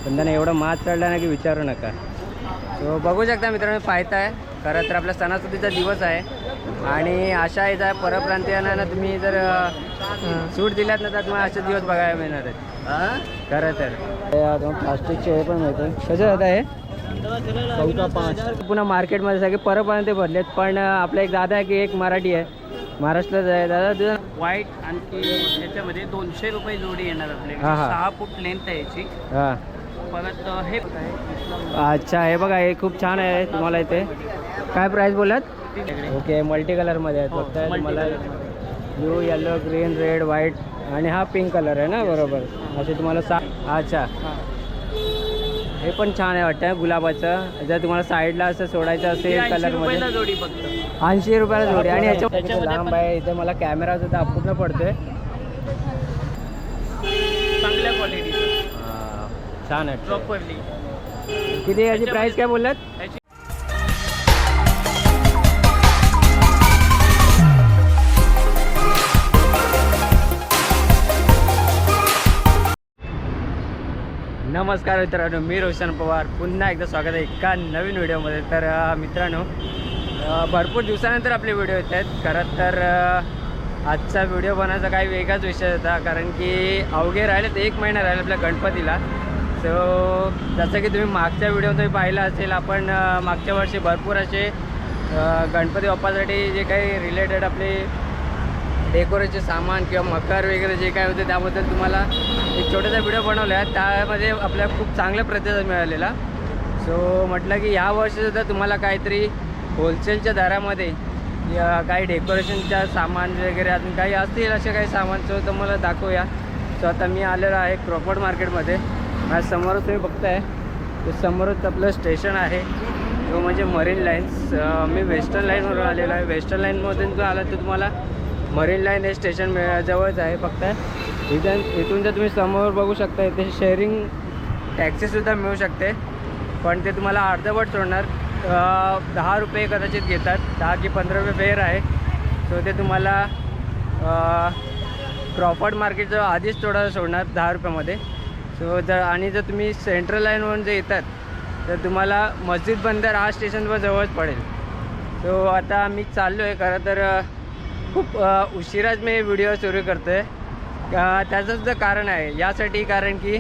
पण त्यांना एवढं मात चढला ना की विचारू नका. सो बघू शकता मित्रांनो, पाहत आहे खरं तर आपला सणासुदीचा दिवस आहे आणि अशा याचा परप्रांतीयांना ना तुम्ही जर सूट दिल्यात ना तर तुम्हाला असे दिवस बघायला मिळणार आहेत खरं तर. प्लास्टिकचे हे पण मिळते. कसं होतं हे 14-5 पुन्हा मार्केटमध्ये सगळे परप्रांती भरलेत. पण आपला एक दादा आहे की एक मराठी आहे, महाराष्ट्रात आहे. दादा तुझं व्हाईट आणखी याच्यामध्ये 200 रुपये जोडी येणार आपले. हा, हा. 6 फूट लेंथ आहे याची. हां परत हे अच्छा, हे बघा हे खूप छान आहे. तुम्हाला इथे काय प्राईस बोलत? ओके, मल्टी कलरमध्ये आहेत फक्त तुम्हाला. Blue, yellow, green, red, white आणि हा पिंक कलर आहे ना, बरोबर. असे तुम्हाला अच्छा, हे पण छान आहे वाटतं गुलाबाचं. जर तुम्हाला साईडला असं सोडायचं असेल कलरमध्ये जोडी फक्त 80 रुपयाला जोडी. आणि ह्याच्या लांब आहे इथे मला कॅमेरा सुद्धा अपूर्ण पडतोय. चांगल्या क्वालिटीचं छान आहे प्रॉपरली. किती याची प्राईस काय बोललात? नमस्कार मित्रांनो, मी रोशन पवार. पुन्हा एकदा स्वागत आहे एका नवीन व्हिडिओमध्ये. तर मित्रांनो, भरपूर दिवसानंतर आपले व्हिडिओ येत आहेत. खरं तर आजचा व्हिडिओ बनवायचा काही वेगळाच विषय होता, कारण की अवघे राहिले तर 1 महिना राहिला आपल्या गणपतीला. सो जसं की तुम्ही मागच्या व्हिडिओ तुम्ही पाहिला असेल, आपण मागच्या वर्षी भरपूर असे गणपती बाप्पासाठी जे काही रिलेटेड आपले डेकोरेशनचे सामान किंवा मकर वगैरे जे काय होते त्याबद्दल तुम्हाला एक छोटासा व्हिडिओ बनवला आहे. त्यामध्ये आपल्याला खूप चांगला प्रतिसाद मिळालेला. सो म्हटलं की ह्या वर्षीसुद्धा तुम्हाला काहीतरी होलसेलच्या दरामध्ये काही डेकोरेशनच्या सामान वगैरे अजून काही असतील असे काही सामान सो तुम्हाला दाखवूया. सो आता मी आलेलो आहे क्रॉफर्ड मार्केटमध्ये. माझ्या समोरच तुम्ही बघताय ते समोरच आपलं स्टेशन आहे, तो म्हणजे मरीन लाईन्स. मी वेस्टर्न लाईनवरून आलेलो आहे. वेस्टर्न लाईनमधून जर आला तर तुम्हाला मरीन लाईन हे स्टेशन जवळच आहे. फक्त इथून जर तुम्ही समोर बघू शकता इथे शेअरिंग टॅक्सीसुद्धा मिळू शकते, पण ते तुम्हाला अर्धवट सोडणार. 10 रुपये कदाचित घेतात, 10 की 15 रुपये फेअर आहे. सो ते तुम्हाला क्रॉफर्ड मार्केटचं आधीच थोडं सोडणार 10 रुपयामध्ये. सो जर तुम्ही सेंट्रल लाईनवरून जे येतात तर तुम्हाला मस्जिद बंदर हा स्टेशनवर जवळच पडेल. सो आता मी चाललो आहे. खरं तर खूप उशिराच मी व्हिडिओ सुरू करतो आहे. त्याचंसुद्धा कारण आहे यासाठी, कारण की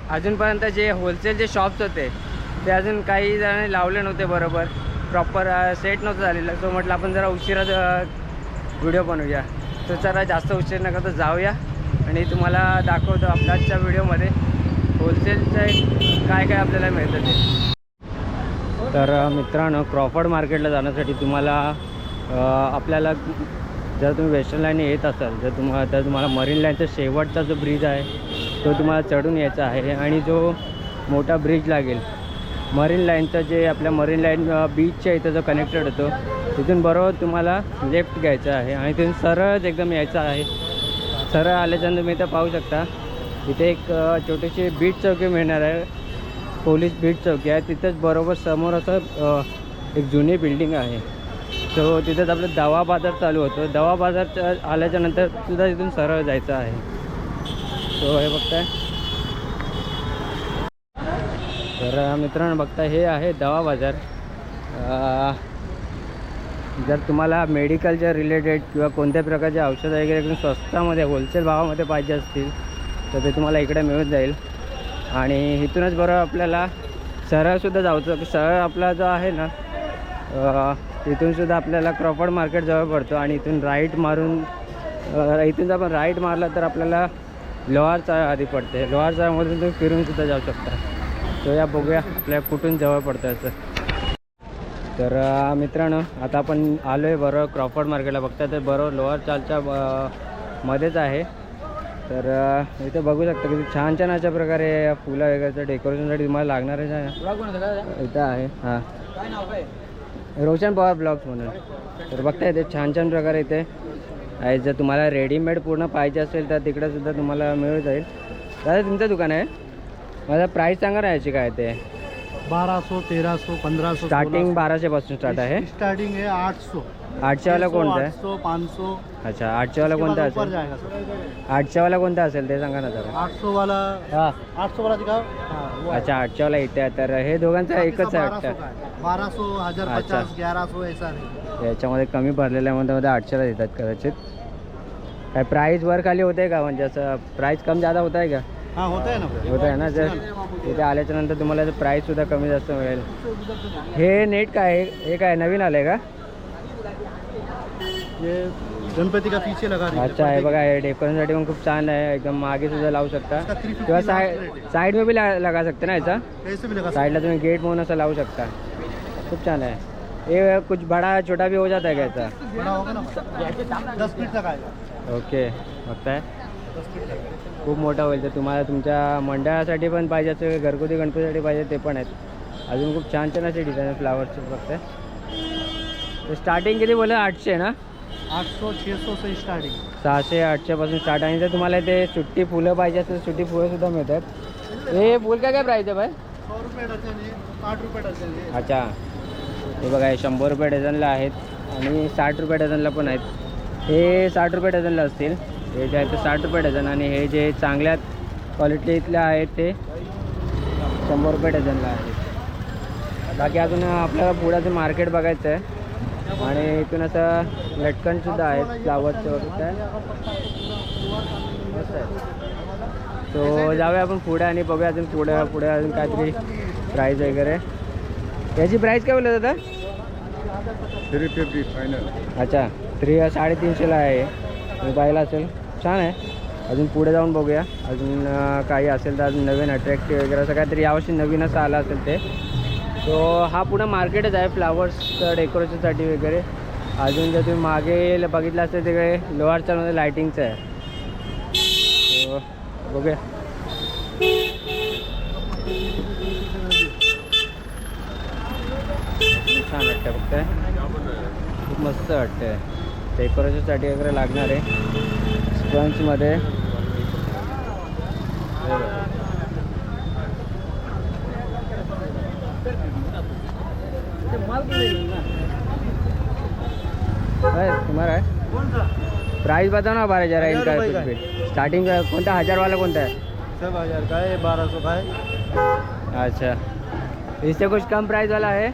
अजूनपर्यंत जे होलसेलचे शॉप्स होते ते अजून काही जणांनी लावले नव्हते, बरोबर प्रॉपर सेट नव्हतं झालेलं. सो म्हटलं आपण जरा उशिरा व्हिडिओ बनवूया. तर जरा जास्त उशीर न करता जाऊया आणि तुम्हाला दाखवतो आपल्या आजच्या व्हिडिओमध्ये होलसेलचं काय काय आपल्याला मिळतं ते. तर मित्रांनो, क्रॉफर्ड मार्केटला जाण्यासाठी तुम्हाला आपल्याला जर तुम्ही वेस्टर्न लाईन येत असाल तर तुम्हाला मरीन लाईनचा शेवटचा जो ब्रिज आहे तो तुम्हाला चढून यायचा आहे. आणि जो मोठा ब्रिज लागेल मरीन लाईनचा, जे आपल्या मरीन लाईन बीचच्या इथं जो कनेक्टेड होतो, तिथून बरोबर तुम्हाला लेफ्ट घ्यायचं आहे आणि तिथून सरळ एकदम यायचं आहे. सरळ आल्याच्यानंतर मी इथं पाहू शकता इथे एक छोटीशी बीच चौकी मिळणार आहे, पोलीस बीच चौकी आहे. तिथंच बरोबर समोर असं एक जुनी बिल्डिंग आहे. सो तिथंच आपलं दवा बाजार चालू होतो. दवा बाजार आल्याच्यानंतर सुद्धा तिथून सरळ जायचं आहे. सो हे बघताय. तर मित्रांनो बघता हे आहे दवा बाजार. जर तुम्हाला मेडिकलच्या रिलेटेड किंवा कोणत्या प्रकारचे औषधं वगैरे एकदम स्वस्तामध्ये होलसेल भावामध्ये पाहिजे असतील तर ते तुम्हाला इकडे मिळून जाईल. आणि इथूनच बरोबर आपल्याला सरळसुद्धा जायचं. सरळ आपला जो आहे ना तिथूनसुद्धा आपल्याला क्रॉफर्ड मार्केट जवळ पडतो. आणि इथून राईट मारून इथून जर आपण राईट मारला तर आपल्याला लोहारचा आधी पडते. लोहारचामधून तुम्ही फिरूनसुद्धा जाऊ शकता. तो या बघूया आपल्याला कुठून जवळ पडतं असं. तर मित्रांनो आता आपण आलो आहे बरोबर क्रॉफर्ड मार्केटला. बघता तर बरोबर लोअर चालच्या मध्येच आहे. तर इथे बघू शकता किती छान छान अशा प्रकारे फुलं वगैरेचं डेकोरेशनसाठी तुम्हाला लागणारच आहे. इथं आहे हां, रोशन पवार ब्लॉग्स म्हणून. तर बघता येते छान छान प्रकारे इथे आहे. जर तुम्हाला रेडीमेड पूर्ण पाहिजे असेल तर तिकडेसुद्धा तुम्हाला मिळून जाईल. दादा तुमचं दुकान आहे, माझा प्राईस सांगा ना याची काय ते. 1200, 1300, 1500 स्टार्टिंग 1200 पासून स्टार्ट आहे. स्टार्टिंग है 800. आठशे वाला कोणता आहे? 800 500 अच्छा, 800 वाला कोणता ऊपर असेल? जाएगा सर। 800 वाला कोणता असेल ते सांगा ना जरा. 800 वाला, हां 800 वाला दिखाओ। हाँ वो है। अच्छा, 800 वाला इथे आहे. तर हे दोघांचं बाकी एकच सब आहे 1200 वाटतं. का है। 1200 1050 1100 ऐसा नहीं। याच्यामध्ये कमी भरलेल्या मध्ये 800ला देतात कदाचित. काय प्राईस वर खाली होते का, म्हणजे असं प्राईस कम जादा होत आहे का? हाँ होता है ना। होत आहे ना. जर इथे आल्याच्या नंतर तुम्हाला प्राईस सुद्धा कमी जास्त मिळेल. हे नेट काय आहे? हे काय नवीन आलं आहे का? ये गणपति का पीछे लगा दीजिए। अच्छा, हे बघा, हे डेकोरेशनसाठी पण खूप छान आहे. एकदम मागे सुद्धा लावू शकता इसका 350 किंवा last rate है। साईड में भी लगा सकते ना याचा. कैसे भी लगा साईडला तुम्ही गेट म्हणून असं लावू शकता. खूप छान आहे. ये कुछ बड़ा छोटा भी हो जाता है क्या याचा? सकते। बड़ा होगा ना 10 फीट तक आएगा। ओके, बघताय 10 फीट तक। खूप मोठा होईल. तर तुम्हाला तुमच्या मंडळासाठी पण पाहिजे असेल, घरगुती गणपतीसाठी पाहिजे ते पण आहेत. अजून खूप छान छान असे डिझाईन फ्लावर्सचे बघताय. तर स्टार्टिंग किती बोला? 800 ना? 800 600 से स्टार्टिंग। 600 800 पासून स्टार्ट. आणि जर तुम्हाला ते सुट्टी फुलं पाहिजे असेल तर सुट्टी फुलं सुद्धा मिळतात. हे फुल काय प्राईस आहे भाई? 100 रुपये डझन है, 60 रुपये डझन है। अच्छा, हे बघा, हे 100 रुपये डझनला आहेत आणि 60 रुपये डझनला पण आहेत. हे 60 रुपये डझनला असतील. हे जे आहे ते 60 रुपये डझन, आणि हे जे चांगल्या क्वालिटीतल्या आहेत ते 100 रुपये डझनला आहेत. बाकी अजून आपल्याला पुढं मार्केट बघायचं आहे. आणि इथून असं लटकनसुद्धा आहेत फ्लावरचं वगैरे. मस्त आहे. तो जाऊया आपण पुढे आणि बघूया अजून पुढे अजून काहीतरी प्राईज वगैरे. याची प्राईस काय बोलत होता? 350 फायनल। अच्छा, 350ला आहे. तुम्ही पाहिला असेल, छान आहे. अजून पुढे जाऊन बघूया अजून काही असेल तर अजून नवीन अट्रॅक्टिव्ह वगैरे असं काहीतरी यावर्षी नवीन असं आलं असेल ते. तो हा पुढं मार्केटच आहे फ्लावर्स डेकोरेशनसाठी वगैरे. अजून जर तुम्ही मागे बघितलं असेल तिकडे लोअर चालमध्ये लायटिंगचं आहे. तो बघूया. छान वाटतं बघताय, खूप मस्त वाटतं. डेकोरेशनसाठी वगैरे लागणार आहे स्पंजमध्ये. तुम्हाला प्राइस बताओ ना 12,000 है इनका कुछ स्टार्टिंग कोणता 1000 वाला कोणता है? सब 1000 का है, 1200 का है। अच्छा, इससे कुछ कम प्राइस वाला है?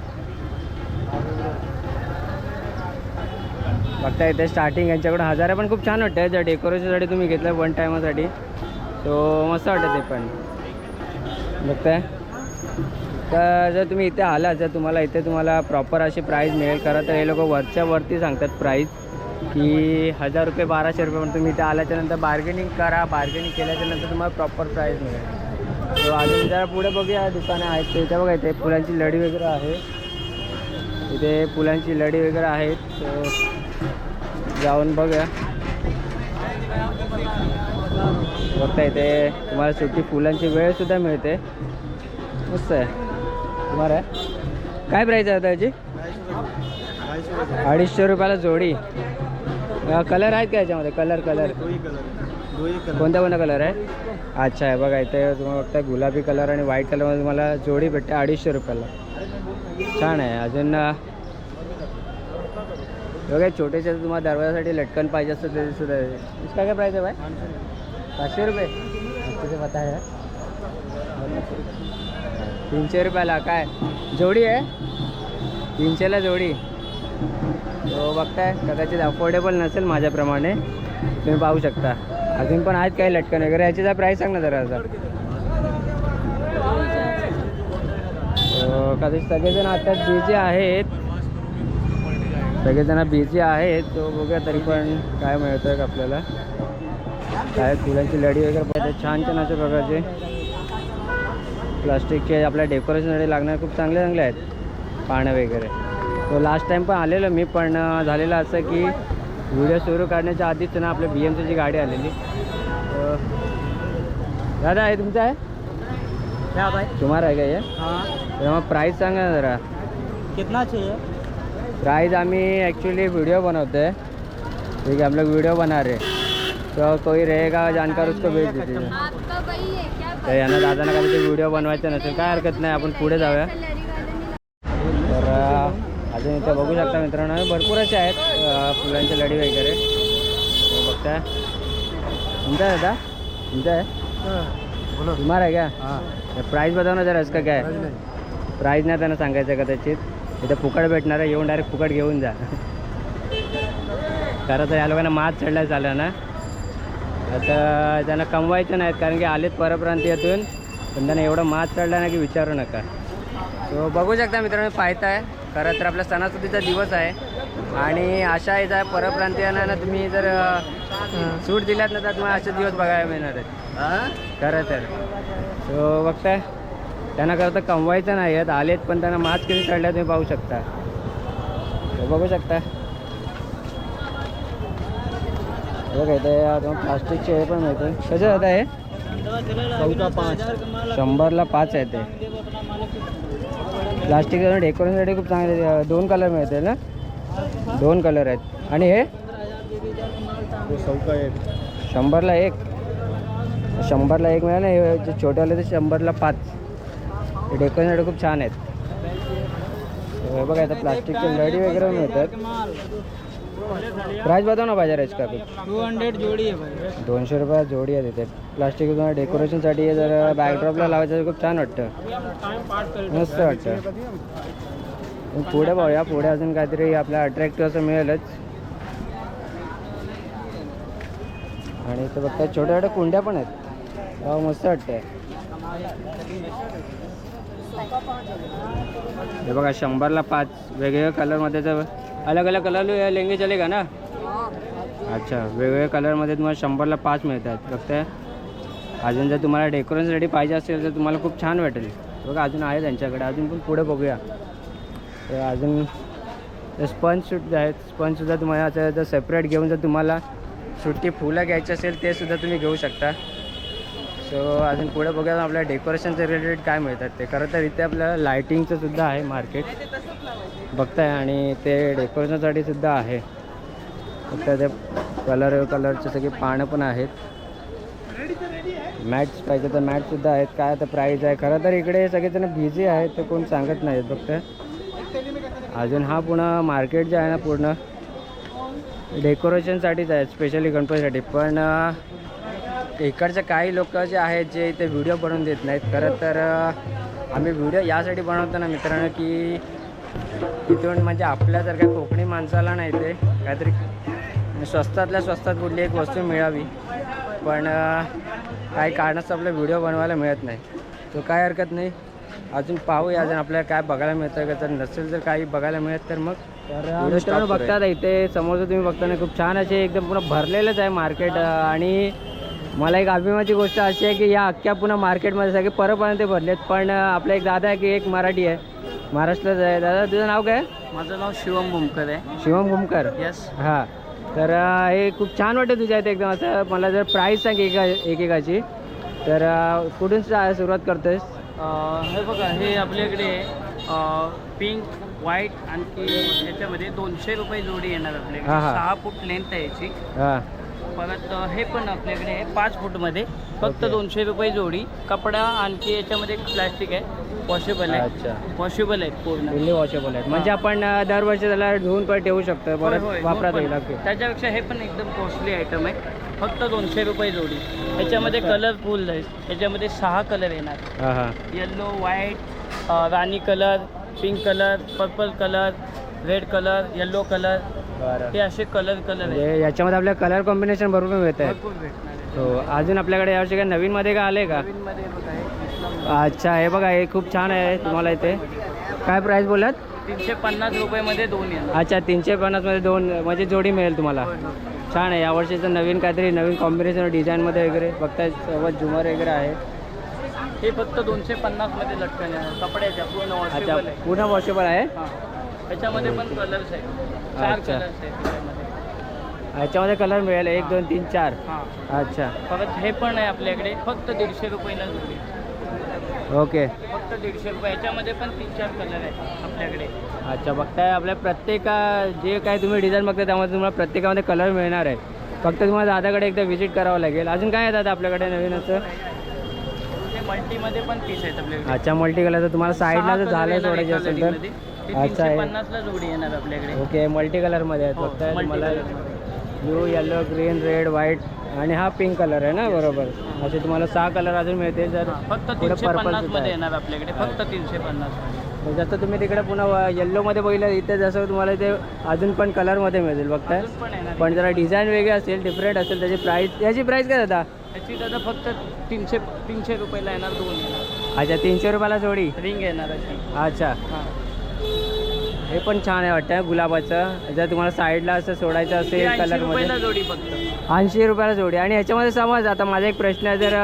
बघता इथे स्टार्टिंग यांच्याकडे 1000 आहे. पण खूप छान वाटतं जर डेकोरेशनसाठी तुम्ही घेतलं वन टायमासाठी तो मस्त वाटतं ते पण. बघताय, तर जर तुम्ही इथे आला, जर तुम्हाला इथे तुम्हाला प्रॉपर अशी प्राईस मिळेल करा तर हे लोक वरच्या वरती सांगतात प्राईस की 1000 रुपये 1200 रुपये. पण तुम्ही इथे आल्याच्यानंतर बार्गेनिंग करा. बार्गेनिंग केल्याच्यानंतर तुम्हाला प्रॉपर प्राईस मिळेल. तो अजून जरा पुढे बघूया दुकानं आहेत ते. इथे बघा, इथे फुलांची लडी वगैरे आहे. इथे फुलांची लडी वगैरे आहेत. तो जाऊन बघूया. बघता इथे तुम्हाला सुट्टी फुलांची वेळसुद्धा मिळते. मस्त आहे. तुम्हाला काय प्राईस आहे आता याची? 250 रुपयाला जोडी. कलर आहेत का याच्यामध्ये? कलर कोणता कोणता कलर आहे? अच्छा आहे बघा, इथे तुम्हाला बघता गुलाबी कलर आणि व्हाईट कलरमध्ये तुम्हाला जोडी भेटते 250 रुपयाला. छान आहे. अजून बघा, छोटेसे तुम्हाला दरवाजासाठी लटकन पाहिजे असतं ते सुद्धा. इसका काय प्राईस आहे भाई? 500 रुपये. तिथे पता आहे 300 रुपयाला. काय जोडी आहे? 300ला जोडी. तो बघताय, कदाचित अफोर्डेबल नसेल माझ्याप्रमाणे, तुम्ही पाहू शकता. अजून पण आहेत काही लटकन वगैरे. याची जर प्राईस सांग ना जरा. कदाचित सगळेजण आता बिझी आहेत. बिझी आहेत. तो बघूया तरी पण काय मिळतं का आपल्याला. काय फुलांची लडी वगैरे पाहिजे छान छान अशा प्रकारचे प्लास्टिकचे आपल्या डेकोरेशनसाठी लागणारे खूप चांगले चांगले आहेत पानं वगैरे. तो लास्ट टाईम पण आलेलो मी, पण झालेलं असं की व्हिडिओ सुरू करण्याच्या आधीच ना आपल्या BMCची गाडी आलेली. दादा आहे तुमचा आहे? क्या भाई? तुम्हाला आहे का ये? हाँ। तर मग प्राईस सांगा ना जरा. कितना चाहिए? प्राइस हमें एक्चुअली वीडियो बनते हैं, ठीक है, हम लोग वीडियो बना रहे हैं. तो कोई रहेगा जानकार उसको भेज दीजिए. आपका वही है क्या? तर यांना दादांना कधी व्हिडिओ बनवायचा नसेल काय हरकत नाही, आपण पुढे जाऊया. तर अजून इथे बघू शकता मित्रांनो भरपूर असे आहेत फुलांच्या लडी वगैरे हे बघताय. तुमचा आहे दादा? तुमचा आहे? तुम्हाला आहे का? प्राईस बताव ना जरा का काय प्राईस नाही त्यांना सांगायचं कदाचित इथं फुकट भेटणार आहे. येऊन डायरेक्ट फुकट घेऊन जा. खरं तर या लोकांना मात चढलाय चाललं ना. आता त्यांना कमवायचं नाहीत कारण की आलेत परप्रांतीयातून पण त्यांना एवढं मात चढला ना की विचारू नका. सो बघू शकता मित्रांनो पाहताय खरं तर आपला सणासुदीचा दिवस आहे आणि अशा याचा परप्रांतीयांना ना तुम्ही जर सूट दिल्यात ना तर तुम्हाला असे दिवस बघायला मिळणार आहेत खरं तर. सो बघताय त्यांना खरं तर कमवायचं नाही आहेत आलेत पण त्यांना मात किती चढल्या तुम्ही पाहू शकता. बघू शकता बघा इथे प्लास्टिकचे हे पण मिळते. कसं जात आहे? 100ला 5 आहे ते. प्लास्टिक डेकोरेशनसाठी खूप चांगले 2 कलर मिळते ना. 2 कलर आहेत आणि हे 100ला 1 मिळालं. हे जे छोटेवाले ते 100ला 5. हे डेकोरेशनसाठी खूप छान आहेत. हे बघा आता प्लास्टिकचे लडी वगैरे मिळतात. प्राइस बताओ ना बाजार इसका कुछ. 200 जोडी आहे भाई. 200 रुपये जोडी आहे तिथे. प्लास्टिक तुम्हाला डेकोरेशनसाठी जर बॅकड्रॉपला लावायचं खूप छान वाटतं मस्त वाटतं. पुढे पाहूया पुढे अजून काहीतरी आपल्याला अट्रॅक्टिव्ह असं मिळेलच. आणि इथं बघता छोट्या छोट्या कुंड्या पण आहेत. मस्त वाटतंय. हे बघा 100ला 5 वेगवेगळ्या कलरमध्ये तर अलग अलग कलर लेंगे चलेगा ना. अच्छा वेगवेगळ्या कलरमध्ये तुम्हाला 100ला 5 मिळतात. बघताय अजून जर तुम्हाला डेकोरेशनसाठी पाहिजे असेल तर तुम्हाला खूप छान वाटेल. बघा अजून आहे त्यांच्याकडे. अजून पण पुढे बघूया. तर अजून स्पंजसुद्धा आहेत. स्पंजसुद्धा तुम्हाला जर सेपरेट घेऊन जर तुम्हाला सुट्टी फुलं घ्यायची असेल ते सुद्धा तुम्ही घेऊ शकता. सो अजून पुढे बघूया आपल्याला डेकोरेशनचे रिलेटेड काय मिळतात ते. खरं तर इथे आपल्याला लायटिंगचं सुद्धा आहे मार्केट बघताय आणि ते डेकोरेशनसाठी सुद्धा आहे. फक्त ते कलरचे सगळे पानं पण आहेत. मॅट्स पाहिजे तर मॅटसुद्धा आहेत. काय आता प्राईज आहे. खरं तर इकडे सगळेजण बिझी आहेत ते कोण सांगत नाहीत. फक्त अजून हा पूर्ण मार्केट जे आहे ना पूर्ण डेकोरेशनसाठीच आहे स्पेशली गणपतीसाठी. पण इकडचे काही लोक जे आहेत जे इथे व्हिडिओ बनवून देत नाहीत. खरं तर आम्ही व्हिडिओ यासाठी बनवतो ना मित्रांनो की इथून म्हणजे आपल्यासारख्या कोकणी माणसाला नाही ते काहीतरी स्वस्तातल्या स्वस्तात कुठली एक वस्तू मिळावी. पण काही कारणास्तव आपला व्हिडिओ बनवायला मिळत नाही. तो काय हरकत नाही. अजून पाहूया अजून आपल्याला काय बघायला मिळतं का. जर नसेल जर काही बघायला मिळत तर मग व्हिडिओ बघतात. इथे समोर तुम्ही बघताना खूप छान असे एकदम पूर्ण भरलेलंच आहे मार्केट. आणि मला एक अभिमानाची गोष्ट अशी आहे की या अख्ख्या पुन्हा मार्केटमध्ये सगळे परपर्यंत भरलेत. पण आपला एक दादा आहे की एक मराठी आहे महाराष्ट्राचं आहे. दादा तुझं नाव काय? माझं नाव शिवम भूमकर आहे. शिवम भूमकर. यस. हां तर हे खूप छान वाटतं तुझ्या इथे एकदम असं. मला जर प्राईस सांग एकेकाची तर कुठून सुरुवात करतोयस? हे बघा हे आपल्याकडे पिंक व्हाईट आणखी याच्यामध्ये 200 रुपये जोडी येणार आपल्याकडे. 6 फूट लेंथ आहे याची. हां परत हे पण आपल्याकडे आहे 5 फूटमध्ये फक्त 200 रुपये जोडी. कपडा आणखी याच्यामध्ये प्लॅस्टिक आहे वॉशेबल आहे. अच्छा वॉशेबल आहेत पूर्ण. फुल्ली वॉशेबल आहेत म्हणजे आपण दरवर्षी त्याला धुवून पण ठेवू शकतो परत वापरात येईल. त्याच्यापेक्षा हे पण एकदम कॉस्टली आयटम आहे. फक्त 200 रुपये जोडी. याच्यामध्ये कलरफुल आहे. याच्यामध्ये 6 कलर येणार. हां हां yellow white rani colour pink colour purple colour red colour yellow colour बरं. हे असे कलर आहे. म्हणजे याच्यामध्ये आपल्या कलर कॉम्बिनेशन भरपूर मिळत आहे. भरपूर भेटणार आहे. हो अजून आपल्याकडे यावर्षी काय नवीनमध्ये का आले का? नवीनमध्ये बघा हे. अच्छा हे बघा हे खूप छान आहे. तुम्हाला इथे काय प्राईस बोललात? 350 रुपयामध्ये 2 येणार. अच्छा 350मध्ये 2 म्हणजे जोडी मिळेल तुम्हाला. छान आहे. यावर्षीचं नवीन काहीतरी नवीन कॉम्बिनेशन डिझाईनमध्ये वगैरे बघताय. सोबत झुमर वगैरे आहे. हे फक्त 250 मध्ये लटकन येणार कपड्याच्या पूर्ण अच्छा वॉशेबल आहे. पूर्ण वॉशेबल आहे. हां याच्यामध्ये पण कलर्स आहेत. 4 अच्छा. कलर्स आहेत त्याच्यामध्ये. याच्यामध्ये कलर मिळेल 1 2 3 4. हां अच्छा परत हे पण आहे आपल्याकडे फक्त 150 रुपयाला जोडी. ओके. फक्त 150 रुपये. याच्यामध्ये पण 3-4 कलर आहेत आपल्याकडे. अच्छा बघताय आपल्या प्रत्येक जे काय तुम्ही डिझाईन बघताय त्यामध्ये तुम्हाला प्रत्येकामध्ये कलर मिळणार आहे. फक्त तुम्हाला दादाकडे एकदा व्हिजिट करावं लागेल. अजून काय आहे दादा आपल्याकडे नवीन असं? हे मल्टीमध्ये पण पीस आहेत आपल्याकडे. अच्छा मल्टी कलर तर तुम्हाला साईडला जर झालं सोडायचे असेल तर ते अच्छा, हे- 350 ला जोडी येणार आपल्याकडे. ओके मल्टी कलरमध्ये आहेत हो, फक्त multi तुम्हाला color मध्ये. Blue yellow green red white आणि हा पिंक कलर आहे ना बरोबर. असे तुम्हाला 6 कलर अजून मिळते जर फक्त पुढे 350 purple सुद्धा मध्ये आहे. येणार आपल्याकडे, फक्त 350 मध्ये. जसं तुम्ही तिकडे पुन्हा येल्लोमध्ये बघितलं इथे जसं तुम्हाला इथे अजून पण कलरमध्ये मिळतील बघताय. अजून पण येणार. पण जरा डिझाईन वेगळी असेल डिफरंट असेल त्याची प्राईस याची प्राईस काय दादा? त्याची दादा फक्त 300 रुपयाला येणार, 2 येणार. अच्छा 300 रुपयाला जोडी. रिंग येणार अशी. अच्छा हां. हे पण छान आहे वाटतं गुलाबाचं. जर तुम्हाला साईडला असं सोडायचं ती असेल 80 कलरमध्ये रुपयाला जोडी फक्त. 80 रुपयाला जोडी. आणि ह्याच्यामध्ये समज आता माझा एक प्रश्न आहे, जर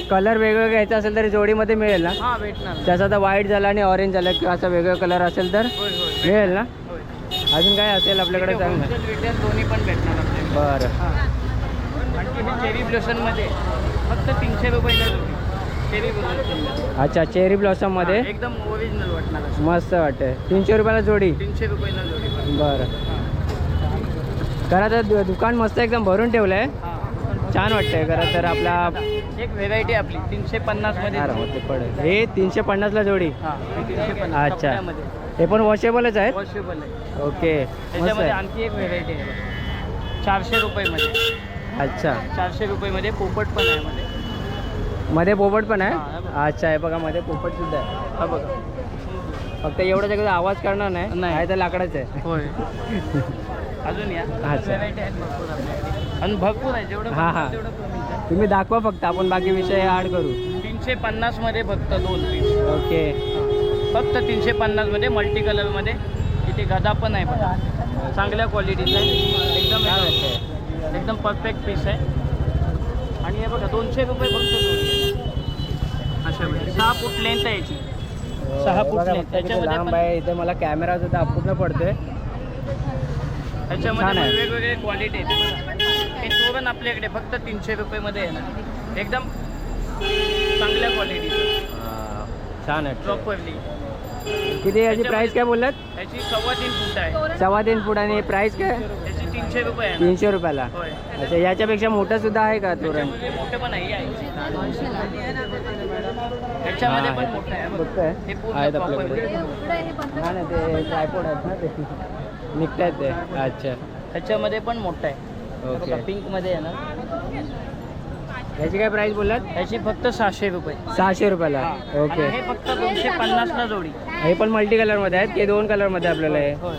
कलर वेगवेगळं घ्यायचं असेल तरी जोडीमध्ये मिळेल ना? हां, भेटणार. जसं आता व्हाईट झाला आणि ऑरेंज झाला किंवा असा वेगळा कलर असेल तर होय होय मिळेल ना? होय. अजून काय असेल आपल्याकडे सांग ना. होलसेल रिटेल दोन्ही पण भेटणार आपल्याकडे. बरं. हां. आणखी हे चेरी ब्लोसममध्ये फक्त 300 रुपयाला जोडी. चेरी ब्लोसम अच्छा चेरी ब्लॉसममध्ये एकदम ओरिजिनल वाटणार असं. मस्त वाटते. 300 रुपयाला जोडी. 300 रुपयाला जोडी पण. बरं. हां. खरं तर दुकान मस्त एकदम भरून ठेवलं आहे. हां. छान वाटतंय खरं तर. आपला एक व्हेरायटी आपली 350 मध्ये. ते पडेल हे 350ला जोडी. हां, 350. अच्छा. कपड्यामध्ये. हे पण वॉशेबलच आहेत. वॉशेबल आहे. ओके मस्त त्याच्यामध्ये आहे. आणखी एक व्हेरायटी आहे 400 रुपयामध्ये. अच्छा 400 रुपयामध्ये पोपट पण आहे मध्ये. मध्ये पोपट पण हां, आहे. हे बघा. अच्छा हे बघा मध्ये पोपट सुद्धा आहे. हा बघा. फक्त एवढं सगळं आवाज करणार नाही. नाही. आहे तर लाकडाच आहे. होय. अजून या अच्छा. व्हेरायटी आहेत भरपूर आपल्याकडे. आणि भरपूर आहे जेवढं हां, बघताल हां. तेवढं कमीच आहे. तुम्ही दाखवा फक्त आपण बाकी विषय ॲड करू. 350 मध्ये फक्त 2 पीस. ओके फक्त 350 मध्ये मल्टी कलर मध्ये. इथे गदा पण आहे बघा, चांगल्या क्वालिटीचा आहे. एकदम एकदम परफेक्ट पीस आहे. आणि हे बघा 200 रुपये फक्त जोडी आहे. अशा वेळी 6 फूट लेंथ आहे याची. 6 फूट बघा लेंथ. फक्त किती त्याच्यामध्ये लांब पण आहे. इथे मला कॅमेरा सुद्धा अपूर्ण पडतोय. त्याच्यामध्ये छान पण आहे. वेगवेगळे क्वालिटी आहेत. हे तोरण आपल्याकडे फक्त 300 रुपयेमध्ये येणार. एकदम चांगल्या क्वालिटीचं छान आहे. प्रॉपरली. किती याची प्राइस काय बोललात? याची 3.25 फूट आहे. 3.25 फूट आणि प्राइस काय? याची 300 रुपये आहे. 300 रुपयाला. होय. अच्छा याच्यापेक्षा मोठं सुद्धा आहे का तोरण? त्याच्यामध्ये मोठे पण आहे. याच्यामध्ये पण मोठं आहे बघ. बघताय हे पूर्ण आहेत proper आपल्याकडे. आहे. हा ना ते ट्रायपॉड आहेत ना ते निघतायत ते. अच्छा त्याच्यामध्ये पण मोठं आहे. ओके. पिंक मध्ये आहे ना. याची काय प्राइस बोललात? याची फक्त 600 रुपये. 600 रुपयाला. आणि ओके. हे फक्त 250 ला जोडी. हे पण मल्टी कलरमध्ये आहेत की 2 कलरमध्ये आपल्याला आहे? होय.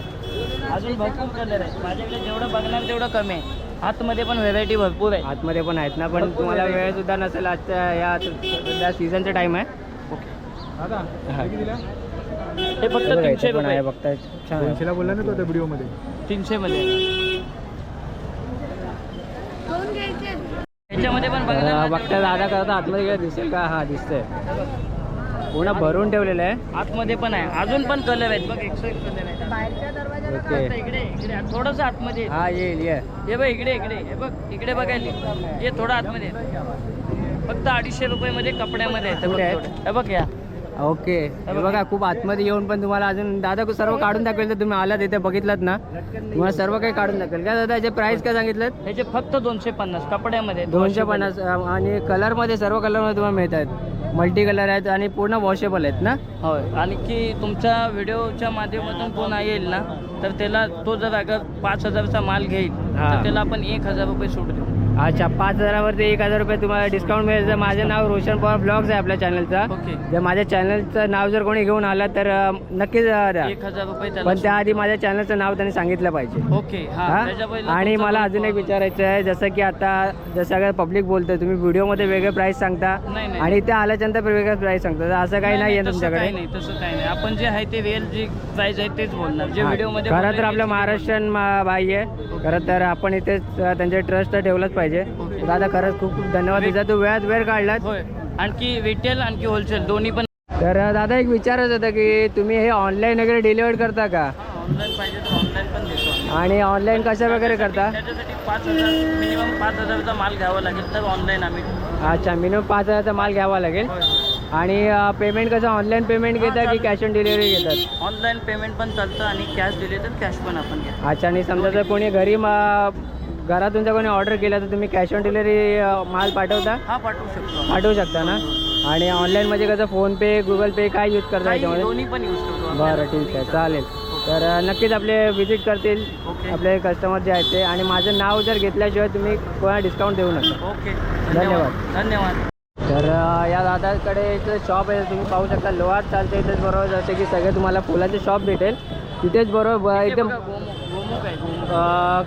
अजून भरपूर कलर आहे माझ्याकडे. जेवढं बघणार तेवढं कमी आहे. आतमध्ये पण व्हेरायटी भरपूर आहे. आतमध्ये पण आहेत ना. पण भरपूर तुम्हाला variety. वेळ सुद्धा नसेल आजच्या या सध्या सीझनचा टाइम आहे. ओके. हा. हे फक्त बघा, 300 इथे पण आहे रुपये. बघताय. छान आहे. 200ला बोलला ना तो त्या व्हिडिओमध्ये. 300 मध्ये. याच्यामध्ये पण बघणार बघताय दादा करता आतमध्ये काय दिसेल का? हा दिसतंय. पूर्ण भरून ठेवलेलं आहे. आतमध्ये पण आहे. अजून पण कलर आहेत बघ. 101 कलर आहेत. ओके. आता इकडे इकडे थोडंसं आतमध्ये आहे. हा येईल ये. हे बघ इकडे इकडे हे बघ इकडे बघायला. हे थोडं आतमध्ये आहे. फक्त 250 रुपयामध्ये कपड्यामध्ये आहे. कुठे आहेत? हे बघ या. ओके. हे बघा खूप आतमध्ये येऊन पण तुम्हाला अजून दादा सर्व काढून दाखवेल. तर तुम्ही आलात इथे बघितलात ना तुम्हाला सर्व काही काढून दाखवेल. काय दादा याचे प्राइस काय सांगितलं? ह्याचे फक्त 250 कपड्यामध्ये. 250 आणि कलरमध्ये सर्व कलरमध्ये तुम्हाला मिळत आहेत. मल्टी कलर आहेत आणि पूर्ण वॉशेबल आहेत ना? होय. आणखी तुमच्या व्हिडिओच्या माध्यमातून कोण येईल ना तर त्याला तो जर अगर 5000चा माल घेईल हा. तर त्याला आपण 1000 रुपये सूट देऊ. अच्छा 5000वरती 1000 रुपये तुम्हाला डिस्काउंट मिळेल. माझं नाव रोशन पवार ब्लॉग्स आहे आपल्या चॅनलचा. ओके. जर माझ्या चॅनलचं नाव जर कोणी घेऊन आलं तर नक्कीच द्या. 1000 रुपये त्याला पण त्याआधी माझ्या चॅनलचं नाव त्यांनी सांगितलं पाहिजे. सूट. ओके. हा. हा? त्याच्या पहिलं आणि तुमचा मला कोण अजून एक follow- विचारायचं आहे. जसं की आता जसं सगळं पब्लिक बोलतोय तुम्ही व्हिडिओमध्ये वेगळे प्राईस सांगता नाही, नाही. आणि इथे आल्याच्यानंतर वेगळं प्राईस सांगता. तर असं काही नाही आहे तसं तुमच्याकडे? काही नाही, तसं काही नाही. आपण जे आहे ते रिअल जी प्राइस आहे तेच बोलणार. जे हा. व्हिडिओमध्ये खरं तर बोलणार आपलं तेच महाराष्ट्रीयन भाई आहे. खरं तर आपण इथे त्यांचे ट्रस्ट तर ठेवलंच पाहिजे. ओके. दादा खरंच खूप खूप धन्यवाद. तुझा तू वेळात वेळ काढलात. होय. आणखी रिटेल आणखी होलसेल दोन्ही पण. तर दादा एक विचारच होतं की तुम्ही हे ऑनलाईन वगैरे डिलिव्हर करता का? ऑनलाईन पाहिजे तर ऑनलाईन पण देतो आम्ही. आणि ऑनलाईन कशा वगैरे करता? त्याच्यासाठी 5000 मिनिमम 5000चा माल घ्यावा लागेल तर ऑनलाईन आम्ही. अच्छा मिनिमम 5000चा माल घ्यावा लागेल. होय. आणि पेमेंट कसं ऑनलाईन पेमेंट घेता की कॅश ऑन डिलिव्हरी घेतात? ऑनलाईन पेमेंट पण चालतं आणि कॅश दिले तर कॅश पण आपण घ्या. अच्छा. आणि समजा जर कोणी घरी घरात तुमच्या कोणी ऑर्डर केला तर तुम्ही कॅश ऑन डिलिव्हरी माल पाठवता? हा पाठवू शकतो. पाठवू शकता ना? आणि ऑनलाईनमध्ये कसं फोनपे गुगल पे काय यूज करता काही याच्यामध्ये? दोन्ही पण यूज करतो बरं ठीक आहे चालेल. तर नक्कीच आपले विजिट करतील ओके. आपले कस्टमर जे आहेत ते. आणि माझं नाव जर घेतल्याशिवाय तुम्ही कोणा डिस्काउंट देऊ नका. ओके धन्यवाद. धन्यवाद. तर या दादाकडे इथं शॉप आहे, तुम्ही पाहू शकता लोहार चालते इथेच बरोबर. जसे की सगळे तुम्हाला फुलाचे शॉप भेटेल तिथेच बरोबर. एकदम गोमुख आहे गोमुख.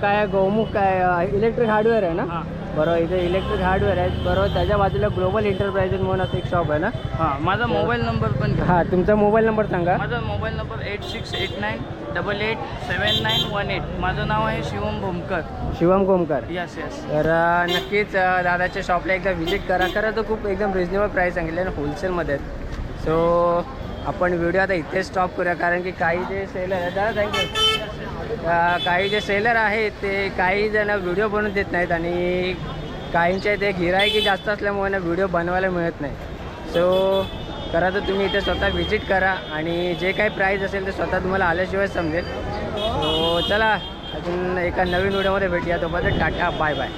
काय आहे, गौमुख काय इलेक्ट्रिक हार्डवेअर आहे ना? हां बरोबर, इथे इलेक्ट्रिक हार्डवेअर आहे बरोबर. त्याच्या बाजूला ग्लोबल एंटरप्राइजेस म्हणून असं एक शॉप आहे ना? हां माझा मोबाईल नंबर पण घ्या. हां तुमचा मोबाईल नंबर सांगा. माझा मोबाईल नंबर 8689887918. माझं नाव आहे शिवम भोमकर. शिवम गोमकर. Yes yes. तर नक्कीच दादाच्या शॉपला एकदा व्हिजिट करा. खरं तर खूप एकदम रिजनेबल प्राईस सांगितले ना, होलसेलमध्ये आहेत. सो आपण व्हिडिओ आता इथेच स्टॉप करूया, कारण की काही जे सेलर आहेत दादा थँक्यू. काही जे सेलर आहेत ते काही जण व्हिडिओ बनवून देत नाहीत आणि काहींच्या इथे गिराईकी जास्त असल्यामुळे ना व्हिडिओ बनवायला मिळत नाही. सो खरं तर तुम्ही इथे स्वतः व्हिजिट करा आणि जे काही प्राईस असेल ते स्वतः तुम्हाला आल्याशिवाय समजेल. सो चला अजून एका नवीन व्हिडिओमध्ये भेटूया. तोपर्यंत टाटा बाय बाय.